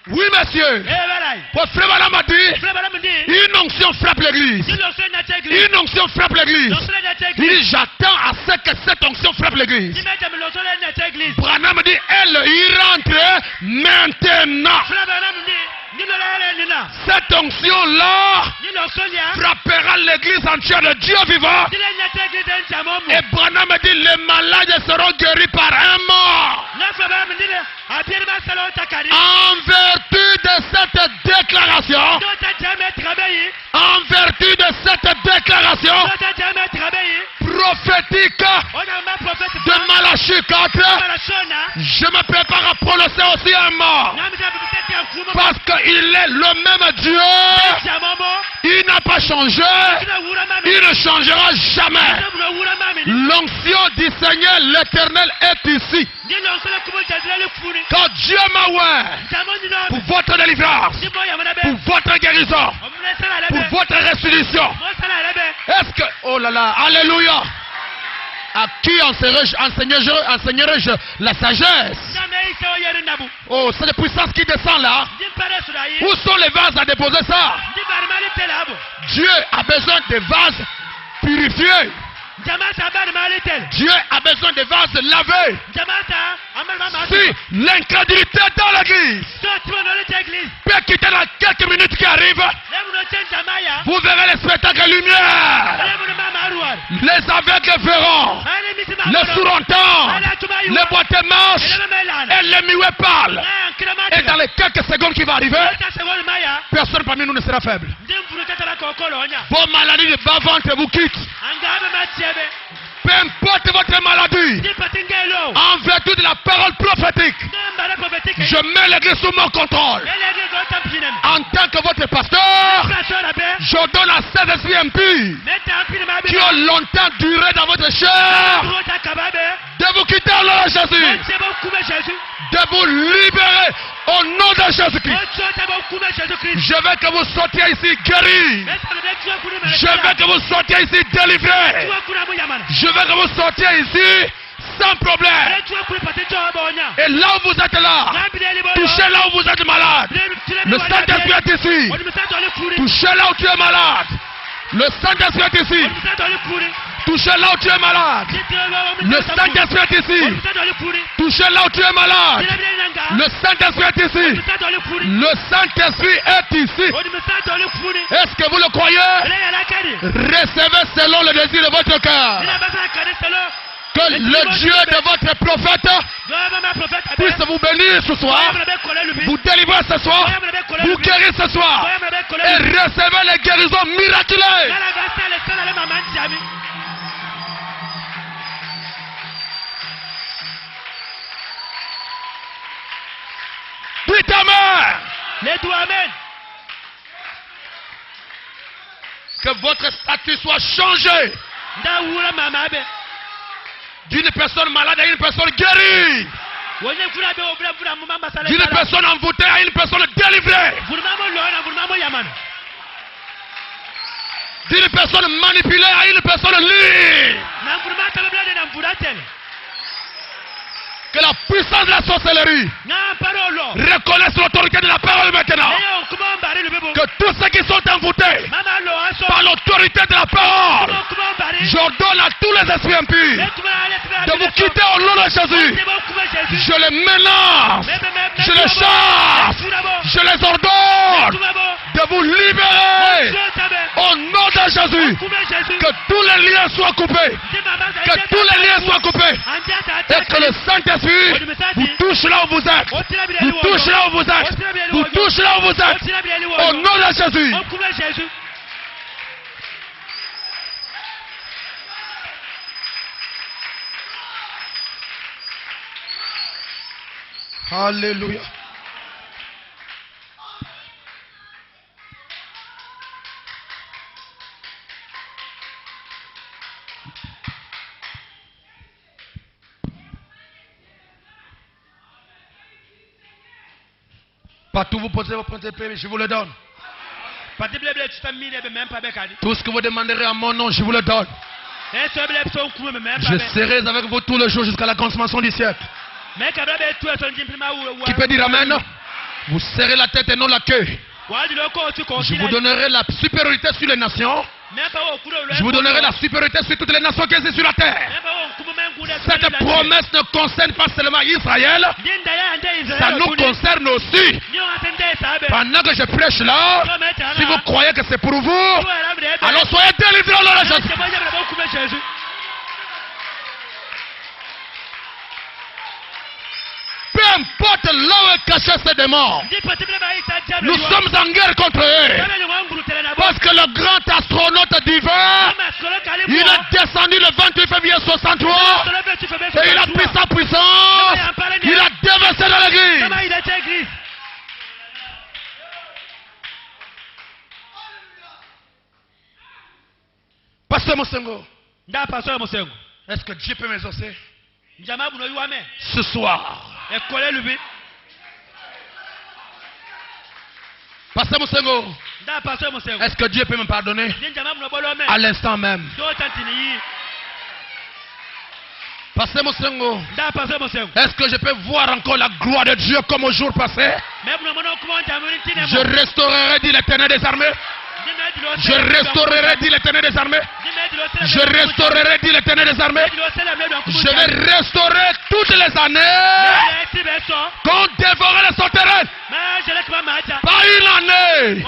Oui, monsieur. Votre frère Madame a dit, une onction frappe l'église. Une onction frappe l'église. Il dit, j'attends à ce que cette onction frappe l'église. Branham dit, elle y rentre maintenant. Cette onction-là frappera l'église entière de Dieu vivant. Et Branham dit, les malades seront guéris par un mort. En vertu de cette déclaration, prophétique de Malachie 4, je me prépare à prononcer aussi un mort. Parce qu'il est le même Dieu. Il n'a pas changé. Il ne changera jamais. L'onction du Seigneur l'Éternel est ici. Quand Dieu m'a ouvert pour votre délivrance, pour votre guérison, pour votre restitution. Est-ce que, oh là là, alléluia. À qui enseignerai-je la sagesse? Oh, c'est la puissance qui descend là. Où sont les vases à déposer ça? Dieu a besoin de vases purifiés. Dieu a besoin de vases lavés. Si l'incrédulité dans l'église peut quitter dans quelques minutes qui arrivent, vous verrez les spectacles lumière. Les aveugles verront, les sourds entendent, les boiteux marchent et les muets parlent. Et dans les quelques secondes qui vont arriver, personne parmi nous ne sera faible. Vos maladies de bas-ventre vous quittent. Peu importe votre maladie, en vertu de la parole prophétique, je mets l'église sous mon contrôle. En tant que votre pasteur, je donne à ces esprits impies qui ont longtemps duré dans votre chair de vous quitter au nom de Jésus, de vous libérer au nom de Jésus-Christ. Je veux que vous sortiez ici guéris. Je veux que vous sortiez ici délivrés. Je veux que vous sortiez ici sans problème. Et là où vous êtes là, touchez là où vous êtes malade. Le Saint-Esprit est ici. Touchez là où tu es malade. Le Saint-Esprit est ici. Touchez là où tu es malade. Le Saint-Esprit est ici. Touchez là où tu es malade. Le Saint-Esprit est ici. Le Saint-Esprit est ici. Est-ce que vous le croyez? Recevez selon le désir de votre cœur. Que le Dieu de votre prophète puisse vous bénir ce soir, vous délivrer ce soir, vous guérir ce soir et recevez les guérisons miraculeuses. Dites amen. Les doigts amen. Que votre statut soit changé d'une personne malade à une personne guérie, d'une personne envoûtée à une personne délivrée, d'une personne manipulée à une personne libre. Que la puissance de la sorcellerie reconnaisse l'autorité de la parole maintenant. Que tous ceux qui sont envoûtés par l'autorité de la parole, j'ordonne à tous les esprits impies de vous quitter au nom de Jésus. Je les menace, je les chasse, je les ordonne de vous libérer au nom de Jésus. Que tous les liens soient coupés. Que tous les liens soient coupés. Et que le Saint-Esprit vous touche là où vous êtes. Vous touche là où vous êtes. Vous touche là où vous êtes. Au nom de Jésus. Alléluia. Partout vous posez vos premiers pays, je vous le donne. Tout ce que vous demanderez en mon nom, je vous le donne. Je serai avec vous tous les jours jusqu'à la consommation du siècle. Qui peut dire amen? Vous serrez la tête et non la queue. Je vous donnerai la supériorité sur les nations. Je vous donnerai la supériorité sur toutes les nations qui sont sur la terre. Cette promesse ne concerne pas seulement Israël, ça nous concerne aussi. Pendant que je prêche là, si vous croyez que c'est pour vous, alors soyez délivrés au nom de Jésus. Peu importe là où est caché ces démons, nous sommes en guerre contre eux. Parce que le grand astronaute divin, il est descendu le 28 février 63 et il a pris sa puissance, il a déversé dans l'église. Pasteur Mosengo, est-ce que Dieu peut m'exaucer ce soir? Pasteur Mosengo, est-ce que Dieu peut me pardonner à l'instant même? Pasteur Mosengo, est-ce que je peux voir encore la gloire de Dieu comme au jour passé? Je restaurerai, dit l'Éternel des armées. Je restaurerai, dit l'Éternel des armées. Je restaurerai, dit l'Éternel des armées. Je vais restaurer toutes les années qu'on dévorait les sauterelles. Pas une année,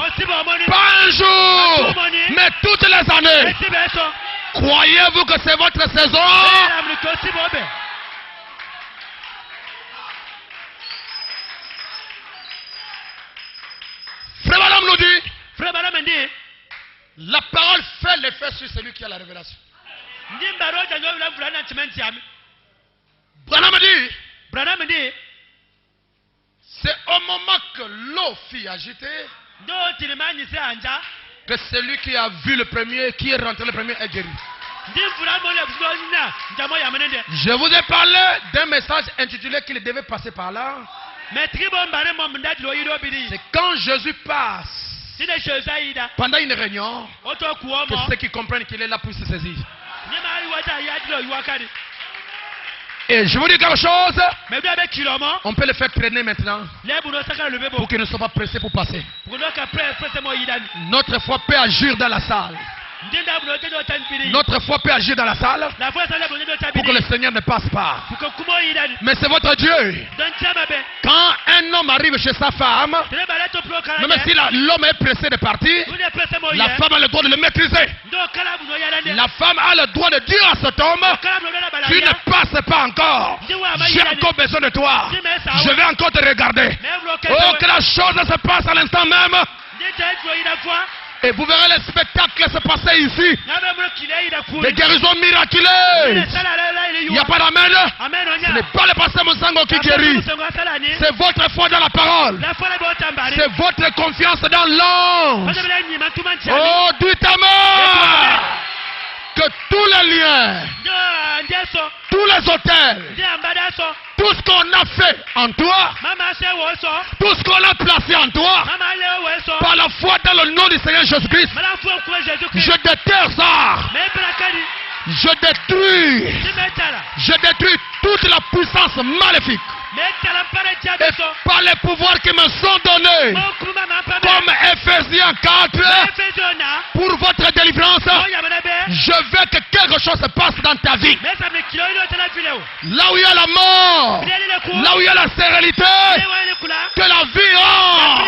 pas un jour, mais toutes les années. Croyez-vous que c'est votre saison? Frère Balaam nous dit, la parole fait l'effet sur celui qui a la révélation. Branham dit, c'est au moment que l'eau fut agitée que celui qui a vu le premier, qui est rentré le premier, est guéri. Je vous ai parlé d'un message intitulé qu'il devait passer par là. C'est quand Jésus passe pendant une réunion que ceux qui comprennent qu'il est là puissent se saisir. Et je vous dis quelque chose, on peut le faire traîner maintenant pour qu'il ne soit pas pressé pour passer. Notre foi peut agir dans la salle. Notre foi peut agir dans la salle pour que le Seigneur ne passe pas. Mais c'est votre Dieu. Quand un homme arrive chez sa femme, même si l'homme est pressé de partir, la femme a le droit de le maîtriser. La femme a le droit de dire à cet homme, tu ne passes pas encore. J'ai encore besoin de toi. Je vais encore te regarder. Oh, que la chose se passe à l'instant même. Et vous verrez le spectacle se passer ici. Des guérisons miraculeuses. Il n'y a pas d'amen. Ce n'est pas le pasteur Mosengo qui guérit. C'est votre foi dans la parole. C'est votre confiance dans l'ange. Oh, dites amen. Que tous les liens, tous les hôtels, tout ce qu'on a fait en toi, tout ce qu'on a placé en toi, par la foi dans le nom du Seigneur Jésus-Christ, je déterre ça. Je détruis toute la puissance maléfique. Et par les pouvoirs qui me sont donnés, comme Ephésiens 4, pour votre délivrance, je veux que quelque chose se passe dans ta vie. Là où il y a la mort, là où il y a la stérilité, que la vie rentre.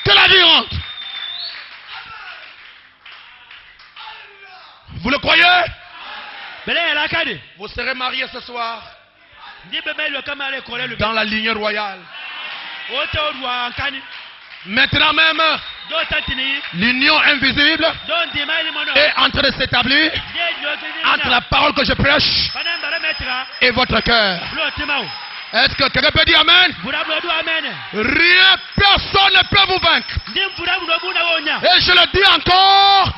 Que la vie rentre. Vous le croyez? Vous serez mariés ce soir dans la lignée royale. Maintenant même, l'union invisible est en train de s'établir entre la parole que je prêche et votre cœur. Est-ce que quelqu'un peut dire amen? Rien, personne ne peut vous vaincre. Et je le dis encore,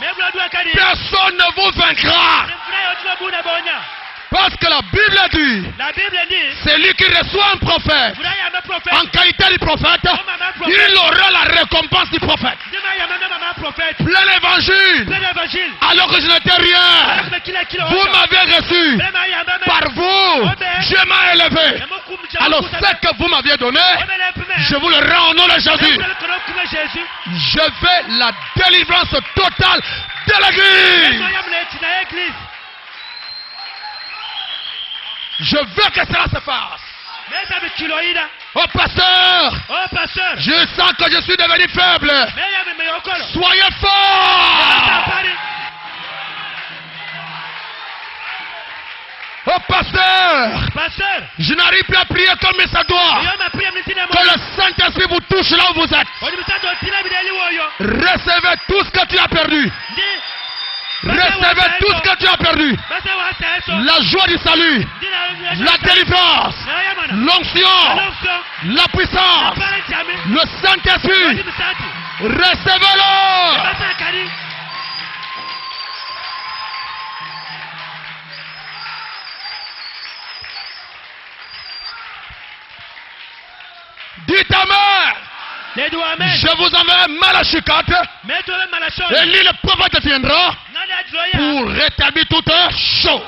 personne ne vous vaincra. Parce que la Bible dit, c'est lui qui reçoit un prophète. En qualité du prophète, il aura la récompense du prophète. Plein d'évangile. Alors que je n'étais rien. Vous m'avez reçu. Par vous, Dieu m'a élevé. Alors ce que vous m'aviez donné, je vous le rends au nom de Jésus. Je veux la délivrance totale de l'église. Je veux que cela se fasse. Oh pasteur, je sens que je suis devenu faible. Soyez fort. Oh pasteur, je n'arrive plus à prier comme ça doit. Que le Saint-Esprit vous touche là où vous êtes. Recevez tout ce que tu as perdu. Recevez tout ce que tu as perdu. La joie du salut, la délivrance, l'onction, la puissance, le Saint-Esprit. Recevez-le. Dites Amen. Je vous enverrai Malachie 4. Et lui, le prophète viendra pour rétablir tout chaud.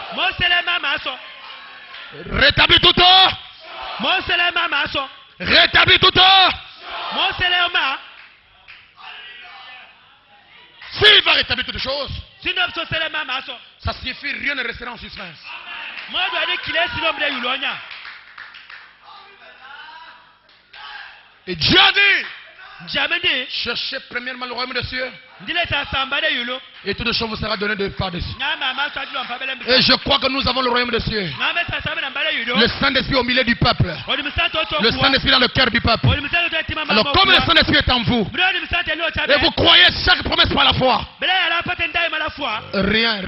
Rétablir tout. Rétablir tout. S'il va rétablir toutes choses, ça signifie rien ne restera en suspense. Et Dieu a dit, cherchez premièrement le royaume des cieux, et toutes choses vous sera donné de par-dessus. Et je crois que nous avons le royaume des cieux. Le Saint-Esprit au milieu du peuple. Le Saint-Esprit dans le cœur du peuple. Alors comme le Saint-Esprit est en vous, et vous croyez chaque promesse par la foi, rien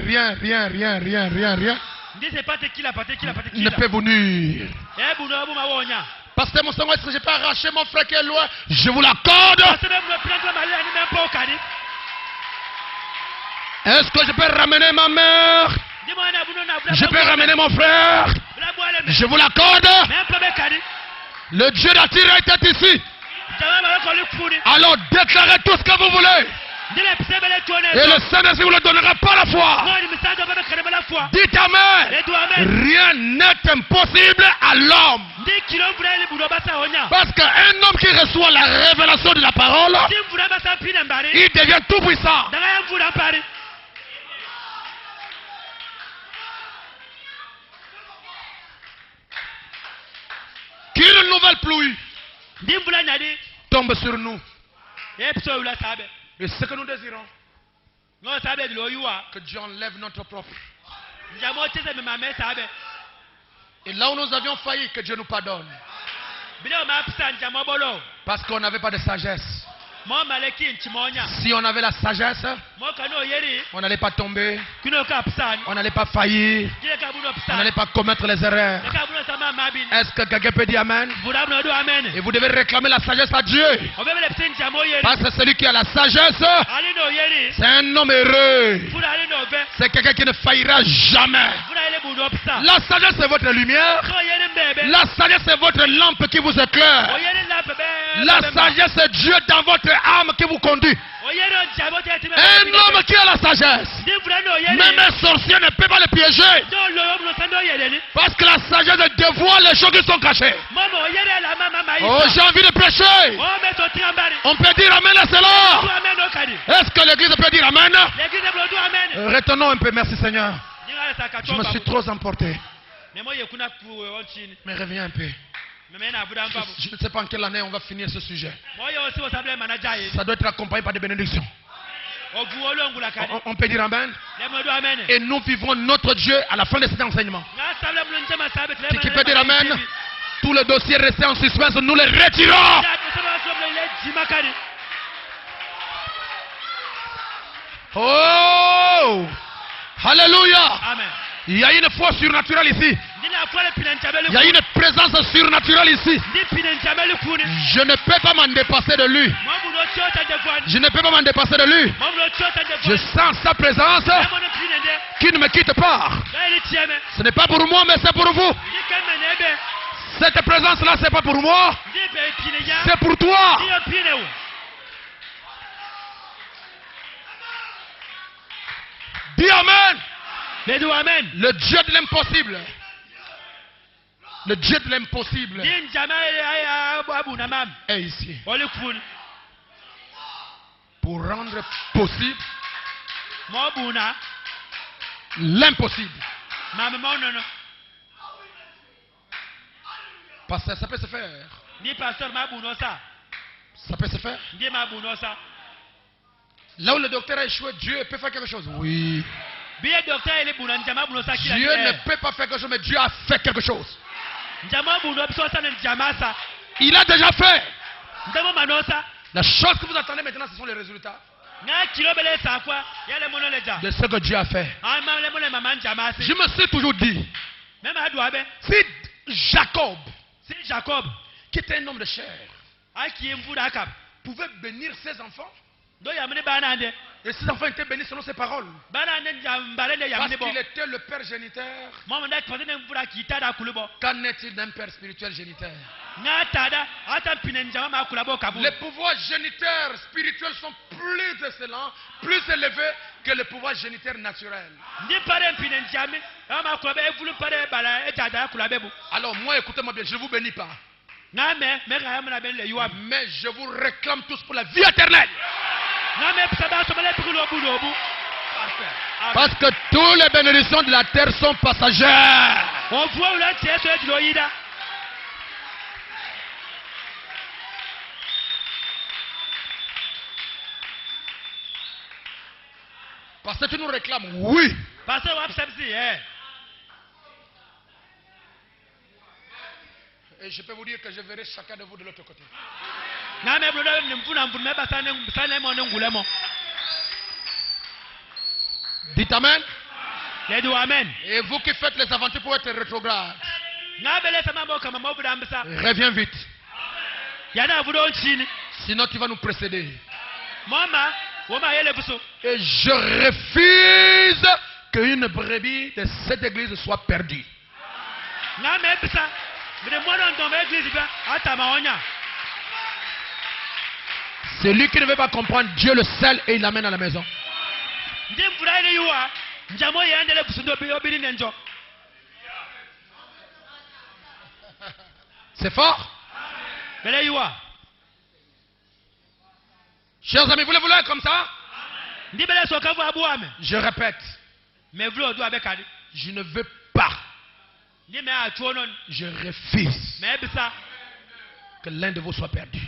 ne peut vous nuire. Pasteur Monsongo, est-ce que je peux arracher mon frère qui est loin? Je vous l'accorde. Est-ce que je peux ramener ma mère? Je peux ramener mon frère? Je vous l'accorde. Le Dieu d'Attira était ici. Alors déclarez tout ce que vous voulez. Et le Saint-Esprit vous le donnera par la foi. Dites Amen. Rien n'est impossible à l'homme. Parce qu'un homme qui reçoit la révélation de la parole, il devient tout puissant. Qu'une nouvelle pluie tombe sur nous. Et ce que nous désirons, que Dieu enlève notre propre. Et là où nous avions failli, que Dieu nous pardonne. Parce qu'on n'avait pas de sagesse. Si on avait la sagesse, on n'allait pas tomber, on n'allait pas faillir, on n'allait pas commettre les erreurs. Est-ce que quelqu'un peut dire Amen? Et vous devez réclamer la sagesse à Dieu. Parce que celui qui a la sagesse, c'est un homme heureux. C'est quelqu'un qui ne faillira jamais. La sagesse c'est votre lumière. La sagesse c'est votre lampe qui vous éclaire. La sagesse c'est Dieu dans votre âme qui vous conduit. Un homme qui a la sagesse, même un sorcier ne peut pas le piéger. Parce que la sagesse dévoile les choses qui sont cachées. Oh, j'ai envie de prêcher. On peut dire Amen à cela. Est-ce que l'église peut dire Amen? Retenons un peu, merci Seigneur. Je me suis trop emporté. Mais reviens un peu. Je ne sais pas en quelle année on va finir ce sujet. Ça doit être accompagné par des bénédictions. On peut dire Amen. Et nous vivons notre Dieu à la fin de cet enseignement. Qui peut dire Amen? Tous les dossiers restés en suspense, nous les retirons. Oh! Alléluia! Amen. Il y a une foi surnaturelle ici. Il y a une présence surnaturelle ici. Je ne peux pas m'en dépasser de lui. Je ne peux pas m'en dépasser de lui. Je sens sa présence. qui ne me quitte pas. Ce n'est pas pour moi, mais c'est pour vous. Cette présence-là, ce n'est pas pour moi. C'est pour toi. Dis Amen. Le Dieu de l'impossible. Le Dieu de l'impossible est ici. Pour rendre possible l'impossible. Parce que ça peut se faire. Ça peut se faire. Là où le docteur a échoué, Dieu peut faire quelque chose. Oui. Dieu ne peut pas faire quelque chose, mais Dieu a fait quelque chose. Il a déjà fait. La chose que vous attendez maintenant, ce sont les résultats de ce que Dieu a fait. Je me suis toujours dit, si Jacob, qui était un homme de chair, pouvait bénir ses enfants, et ses enfants étaient bénis selon ses paroles, parce qu'il était le père géniteur, qu'en est-il d'un père spirituel géniteur? Les pouvoirs géniteurs spirituels sont plus excellents, plus élevés que les pouvoirs géniteurs naturels. Alors moi, écoutez-moi bien, je ne vous bénis pas, mais je vous réclame tous pour la vie éternelle. Parce que toutes les bénédictions de la terre sont passagères. Parce que tu nous réclames, oui. Et je peux vous dire que je verrai chacun de vous de l'autre côté. Dites Amen. Et vous qui faites les aventures pour être rétrograde, reviens vite. Sinon tu vas nous précéder. Et je refuse qu'une brebis de cette église soit perdue. Celui qui ne veut pas comprendre, Dieu le scelle et il l'amène à la maison. C'est fort. Chers amis, voulez-vous l'être comme ça? Je répète. Je ne veux pas. Je refuse que l'un de vous soit perdu.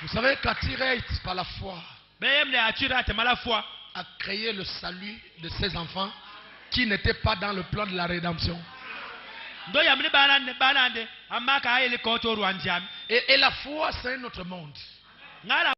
Vous savez qu'Atirate, par la foi, a créé le salut de ses enfants qui n'étaient pas dans le plan de la rédemption. Et la foi, c'est un autre monde.